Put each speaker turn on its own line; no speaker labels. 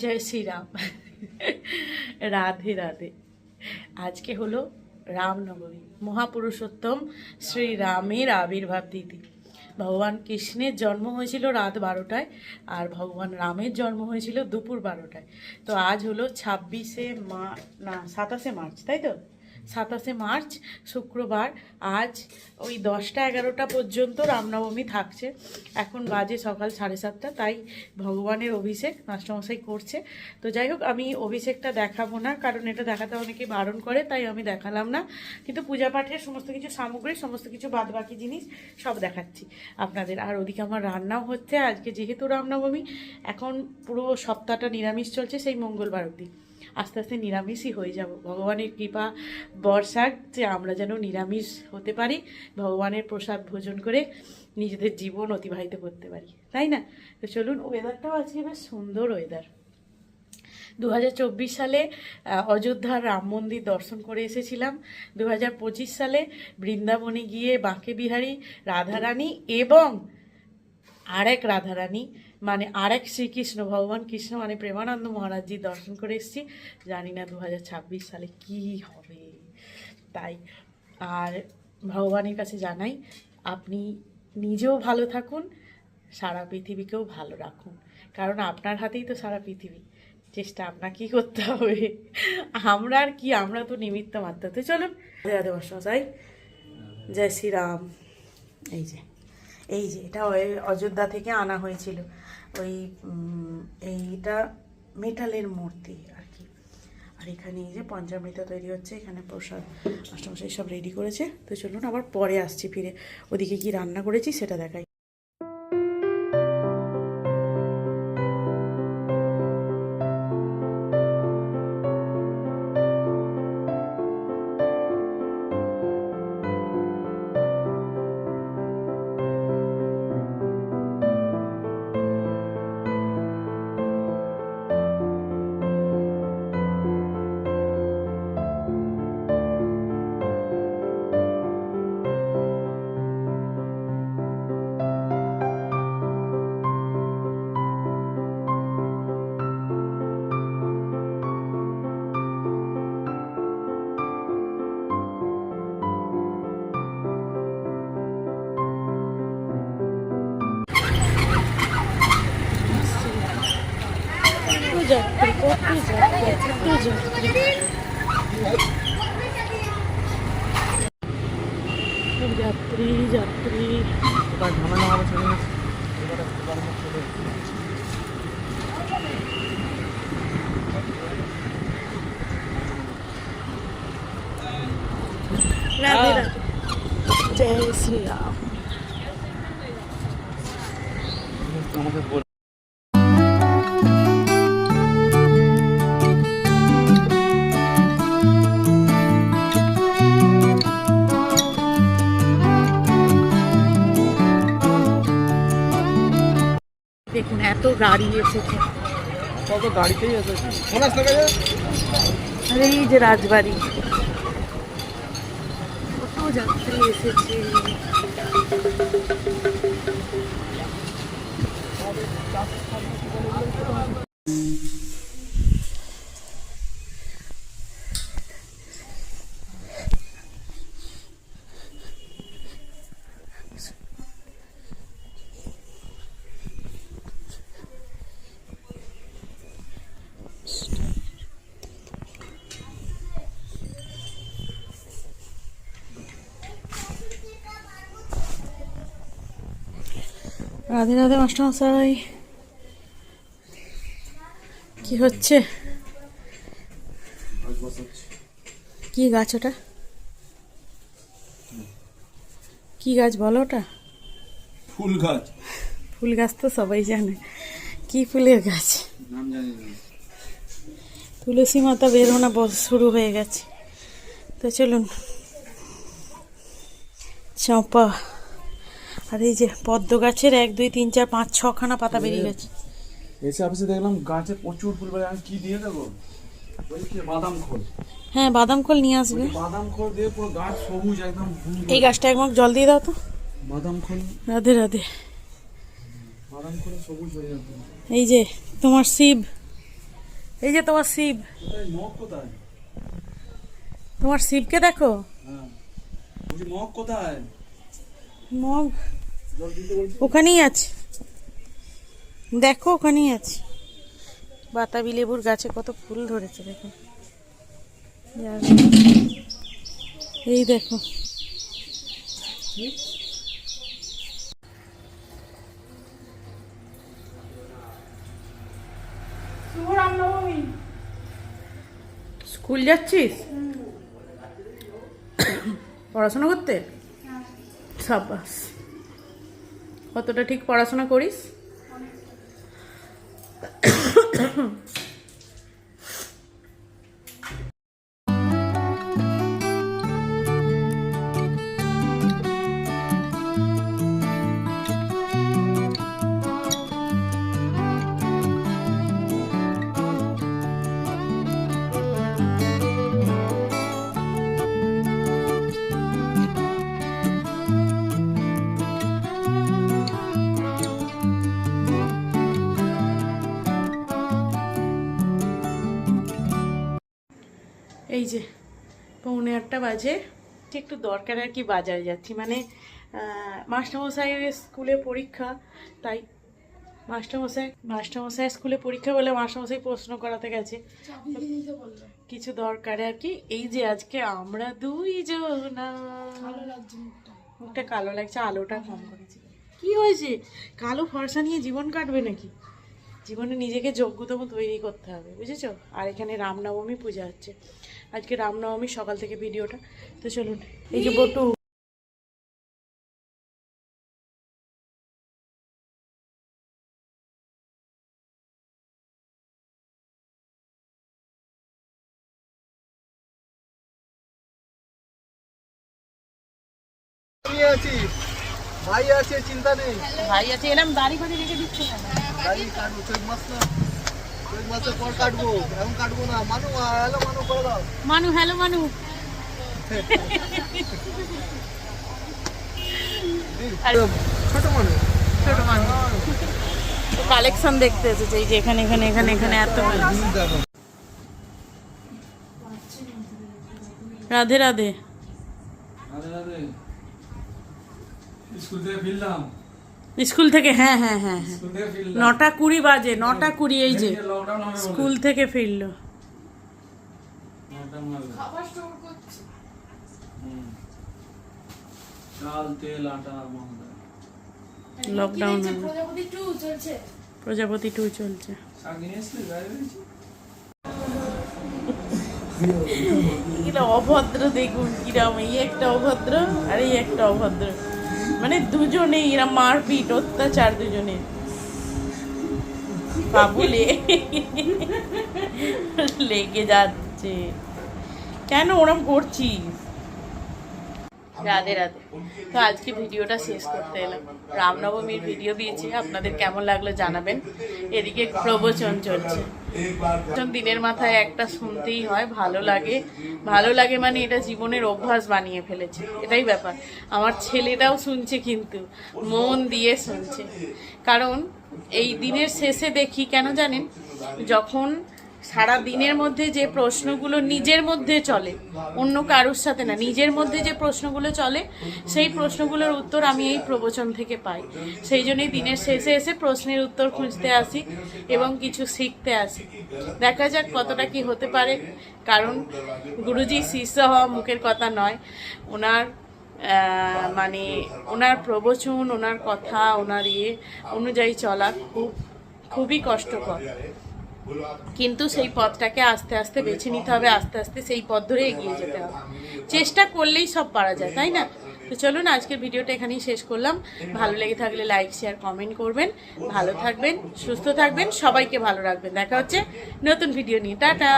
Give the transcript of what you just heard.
জয় শ্রীরাম। রাধে রাধে। আজকে হলো রামনবমী, মহাপুরুষোত্তম শ্রীরামের আবির্ভাব তিথি। ভগবান কৃষ্ণের জন্ম হয়েছিল রাত 12টায়, আর ভগবান রামের জন্ম হয়েছিল দুপুর 12টায়। তো আজ হলো 27শে মার্চ, তাই তো? 27শে মার্চ শুক্রবার। আজ ওই 10টা-11টা পর্যন্ত রামনবমী থাকছে। এখন বাজে সকাল 7:30, তাই ভগবানের অভিষেক মাস্টারমশাই করছে। তো যাই হোক, আমি অভিষেকটা দেখাবো না, কারণ এটা দেখাতে অনেকে বারণ করে, তাই আমি দেখালাম না। কিন্তু পূজা পাঠের সমস্ত কিছু সামগ্রী, সমস্ত কিছু বাদ বাকি জিনিস সব দেখাচ্ছি আপনাদের। আর ওদিকে আমার রান্নাও হচ্ছে। আজকে যেহেতু রামনবমী, এখন পুরো সপ্তাহটা নিরামিষ চলছে, সেই মঙ্গলবার অবধি। আস্তে আস্তে নিরামিষই হয়ে যাব। ভগবানের কৃপা বর্ষাক যে আমরা যেন নিরামিষ হতে পারি, ভগবানের প্রসাদ ভোজন করে নিজেদের জীবন অতিবাহিত করতে পারি, তাই না? তো চলুন, ওয়েদারটাও আজকে বেশ সুন্দর ওয়েদার। 2024 সালে অযোধ্যার রাম মন্দির দর্শন করে এসেছিলাম। 2025 সালে বৃন্দাবনে গিয়ে বাঁকে বিহারী রাধারানী এবং আরেক রাধারানী মানে আরেক শ্রীকৃষ্ণ, ভগবান কৃষ্ণ মানে প্রেমানন্দ মহারাজজি দর্শন করে এসেছি। জানি না 2026 সালে কি হবে, তাই। আর ভগবানের কাছে জানাই, আপনি নিজেও ভালো থাকুন, সারা পৃথিবীকেও ভালো রাখুন, কারণ আপনার হাতেই তো সারা পৃথিবী। চেষ্টা আপনাকেই করতে হবে, আমরা আর কি, আমরা তো নিমিত্ত মাত্র। তো চলুন, রাধে মশাই, জয় শ্রীরাম। এই যে এটা ওই অযোধ্যা থেকে আনা হয়েছিল, ওই এইটা মেটালের মূর্তি আর কি। আর এখানে এই যে পঞ্চামৃত তৈরি হচ্ছে, এখানে প্রসাদ মাস্টারমশাই সব রেডি করেছে। তো চলুন, আবার পরে আসছি ফিরে, ওদিকে কি রান্না করেছি সেটা দেখাই। যাত্রী, কত যাত্রী, যাত্রী যাত্রী। রাধে রাধে, জয় শ্রীরাম। দেখুন, এত গাড়ি এসেছে,
কত গাড়িতেই এসেছে।
আর এই যে রাজবাড়ি, কত যাত্রী এসেছে। রাধে রাধে মাস্টারমশাই। কি হচ্ছে? কি গাছ ওটা? কি গাছ বলো ওটা?
ফুল গাছ।
ফুল গাছ তো সবাই জানে, কি ফুলের গাছ?
নাম জানি না।
তুলসী মাতা বেরোনা শুরু হয়ে গেছে। তো চলুন, চম্পা, আর এই যে পদ্ম গাছের 1 2 3 4 5 6 খানা পাতা বেরিয়ে গেছে।
এসে অফিসে দেখলাম গাছে প্রচুর ফুল বেরিয়ে। আমি কি দিয়ে দেবো? বলছি বাদাম খোল।
হ্যাঁ, বাদাম খোল নিয়ে আসবে।
বাদাম খোল দিয়ে পুরো গাছ সবুজ একদম।
এই গাছটা একমগ জল দিয়ে দাও তো।
বাদাম খোল।
রাধে রাধে।
বাদাম খোল সবুজ হয়ে যাবে।
এই যে তোমার শিব, এই যে তোমার শিব,
কোথায় মগ কোথায়?
তোমার শিবকে দেখো।
হ্যাঁ বলছি মগ কোথায়?
মগ
জল দিতে বলছি।
ওখানেই আছে, দেখো ওখানেই আছে। বাতাবি লেবুর গাছে কত ফুল ধরেছে দেখো, এই দেখো। স্কুল যাচ্ছিস পড়াশোনা করতে? সাবাস। কতটা ঠিক পড়াশোনা করিস? এই যে 8:45 বাজে, একটু দরকার আর কি বাজারে যাচ্ছি, মানে মাস্টারমশাইয়ের স্কুলে পরীক্ষা, তাই মাস্টারমশাই স্কুলে পরীক্ষা বলে মাস্টারমশাই প্রশ্ন করাতে গেছে, কিছু দরকারে আর কি। এই যে আজকে আমরা দুইজন, মুখটা কালো লাগছে, আলোটা কম করেছি। কি হয়েছে? কালো ফর্সা নিয়ে জীবন কাটবে নাকি? জীবনে নিজেকে যোগ্যতম তৈরি করতে হবে, বুঝেছো? আর এখানে রামনবমী পূজা হচ্ছে, আজকে রামনবমী সকাল থেকে ভিডিওটা। তো চলুন, এই যে বটু,
ভাই আছে, চিন্তা নেই।
ভাই আছে, এরকম দাড়ি করে রেখে দিচ্ছে কেন?
দাড়ি কাটবো, চৈত মাসের পর কাটবো, এখন কাটবো না। মানু হ্যালো, মানু করে দাও।
মানু, হ্যালো মানু।
ছোট মানু,
ছোট মানু কালেকশন দেখতে এসেছে, এই যে এখানে এখানে এখানে এখানে এত ভালো।
দেখো।
রাধে রাধে।
আরে আরে স্কুল থেকে ফিরলাম,
স্কুল থেকে, হ্যাঁ হ্যাঁ হ্যাঁ হ্যাঁ,
স্কুল থেকে ফিরলাম।
9:20 বাজে, 9:20, এই যে
লকডাউন হবে বলে।
স্কুল থেকে ফিরলো।
লকডাউন হবে। হুম। চাল তেল আটা মহঙ্গা।
লকডাউন হবে। প্রজাপতি 2 চলছে।
শাক নিয়ে এসলে গায়ে রয়েছে।
এগুলো অভদ্র, দেখুন কিরম, এই একটা অভদ্র আর এই একটা অভদ্র, মানে দুজনেই এরা মারপিট, অত্যাচার দুজনে। বাবুলে লেগে যাচ্ছে, কেন ওরম করছিস? রাধে রাধে। তো আজকে ভিডিওটা শেষ করতে এলাম, রামনবমীর ভিডিও দিয়েছি, আপনাদের কেমন লাগলো জানাবেন। এদিকে প্রবচন চলছে, দিনের মাথায় একটা শুনতেই হয়, ভালো লাগে। ভালো লাগে মানে এটা জীবনের অভ্যাস বানিয়ে ফেলেছে, এটাই ব্যাপার। আমার ছেলেটাও শুনছে, কিন্তু মন দিয়ে শুনছে, কারণ এই দিনের শেষে দেখি, কেন জানেন, যখন সারা দিনের মধ্যে যে প্রশ্নগুলো নিজের মধ্যে চলে, অন্য কারোর সাথে না, নিজের মধ্যে যে প্রশ্নগুলো চলে, সেই প্রশ্নগুলোর উত্তর আমি এই প্রবচন থেকে পাই। সেই জন্যই দিনের শেষে এসে প্রশ্নের উত্তর খুঁজতে আসি এবং কিছু শিখতে আসি। দেখা যাক কতটা কি হতে পারে, কারণ গুরুজি শিষ্য হওয়া মুখের কথা নয়, ওনার মানে ওনার প্রবচন, ওনার কথা, ওনার অনুযায়ী চলা খুবই কষ্টকর, কিন্তু সেই পথটাকে আস্তে আস্তে বেছে নিতে হবে, আস্তে আস্তে সেই পথ ধরে এগিয়ে যেতে হবে। চেষ্টা করলেই সব পারা যায়, তাই না? তো চলুন, আজকের ভিডিওটা এখানেই শেষ করলাম। ভালো লেগে থাকলে লাইক, শেয়ার, কমেন্ট করবেন। ভালো থাকবেন, সুস্থ থাকবেন, সবাইকে ভালো রাখবেন। দেখা হচ্ছে নতুন ভিডিও নিয়ে। টাটা।